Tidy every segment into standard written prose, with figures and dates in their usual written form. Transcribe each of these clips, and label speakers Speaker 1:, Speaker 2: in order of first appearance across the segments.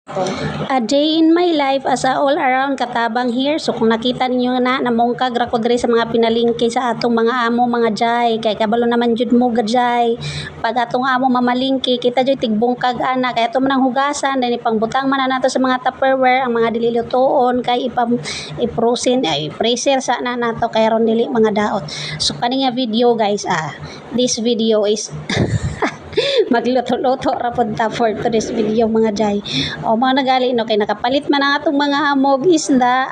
Speaker 1: A day in my life as a all-around katabang here. So kung nakita ninyo na namungkag ra ko diri sa mga pinalingki sa atong mga amo mga jay, kay kabalo naman jud mo jay. Pag atong amo mamalingki, kita jud tigbungkag ana kay ato man ang hugasan dili pangbutang man na nato sa mga Tupperware ang mga dili lutoon kay i-frozen ay freezer sa na nato kay ron dili mga daot. So kani nga video guys, this video is magluto-luto ra pud ta for today's video mga jay. O mga nagali no kay nakapalit man ang atong mga hamog isda,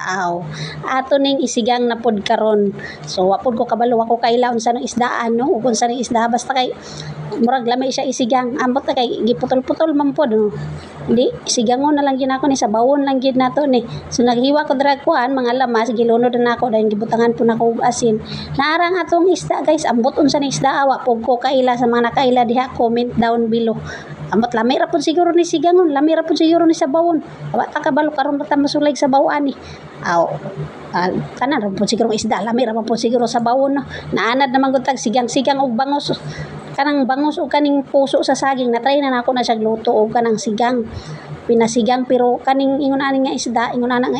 Speaker 1: ato ning isigang na pud karon. So wa pud ko kabalo ako kaila unsa nang isdaan no, ug unsa nang isda basta kay murag lamay siya isigang. Ambot na kay giputol-putol man pod no. Hindi isigangon na lang gyud ako ni sa bawon lang gyud nato ni. So naghiwa ko dira kuan mga lamas gilunod na ako dahil gibutangan po nako og asin. Naarang atong isda guys, ambot unsa ni isda wa pud ko kaila sa mga nakaila diha comment down below. Ambot lami ra pud siguro ni sigangon, lami ra pud siguro ni sa bawon. Wa ta kabalo karon ta masulig sa bawaan ni. Kanan ra pud siguro isda, lami ra pud siguro sa bawon no. Naanad naman gud tag sigang-sigang og bangos. Kanang bangos o kaning puso sa saging na try na nako na siya luto o kanang sigang pinasigang pero kaning ingon ani nga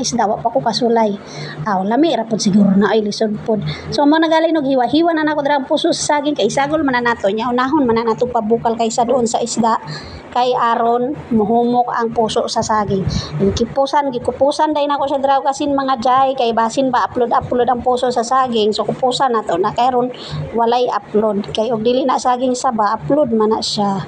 Speaker 1: isda wa pa ko kasulay. Lami ra pud siguro na ay lisod pod. So mo nagali nog hiwa na nako dira ang puso sa saging kay sagol man na nato nya unahon man na nato pabukal kaysa doon sa isda kay aron muhumok ang puso sa saging. Gikupusan dai nako siya dira kasin mga jay kay basin ba upload ang puso sa saging. So kupusan nato na kay ron walay upload kay og dili na saging saba upload man na siya.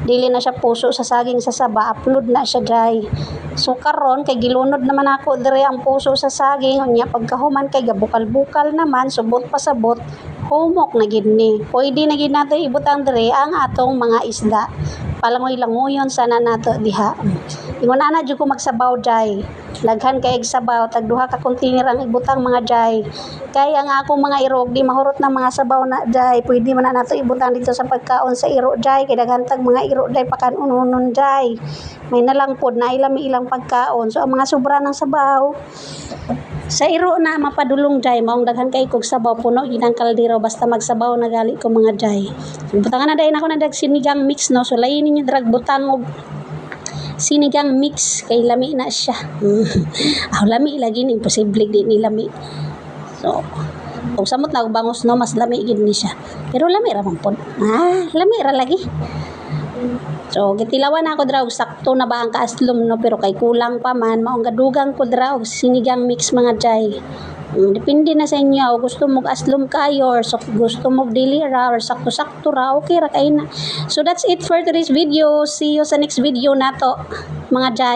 Speaker 1: Dili na siya puso sa saging sa saba upload na siya jay. So karon kay gilunod naman ako dire ang puso sa saging unya pagkahuman kay gabukal-bukal naman subot pa sabot humok na gid ni. Pwede na gid nato ibutang dire ang atong mga isda. Palangoy-langoyon sana nato diha. Ingon ana jud ko magsabaw jay. Laghan kay sabaw tag duha ka container ang ibutang mga jay. Kay ang akong mga irog di mahurot na mga sabaw na jay. Pwede man na nato ibutang dito sa pagkaon sa iro jay kay daghan tag mga iro jay pakan-unon jay. May nalang pod na ilami ilang pagkaon. So ang mga sobra ng sabaw sa iro na mapadulong jay maong daghan kay kog sabaw puno ginang kaldero basta magsabaw na gali ko mga jay. Butangan na dayon ako na dag sinigang mix no. So lain ninyo drag butang og sinigang mix kay lami na siya. Lami lagi ni imposible di ni lami. So kung samot na og bangos no mas lami gid ni siya. Pero lami ra man pod. Lami ra lagi. So gitilawan ako dra og sakto na ba ang kaaslom no pero kay kulang pa man maong gadugang ko dra og sinigang mix mga jay. Depende na sa inyo gusto mo aslom kayo or gusto mo dili ra or sakto-sakto ra okay ra kay na. So that's it for today's video. See you sa next video nato mga jay.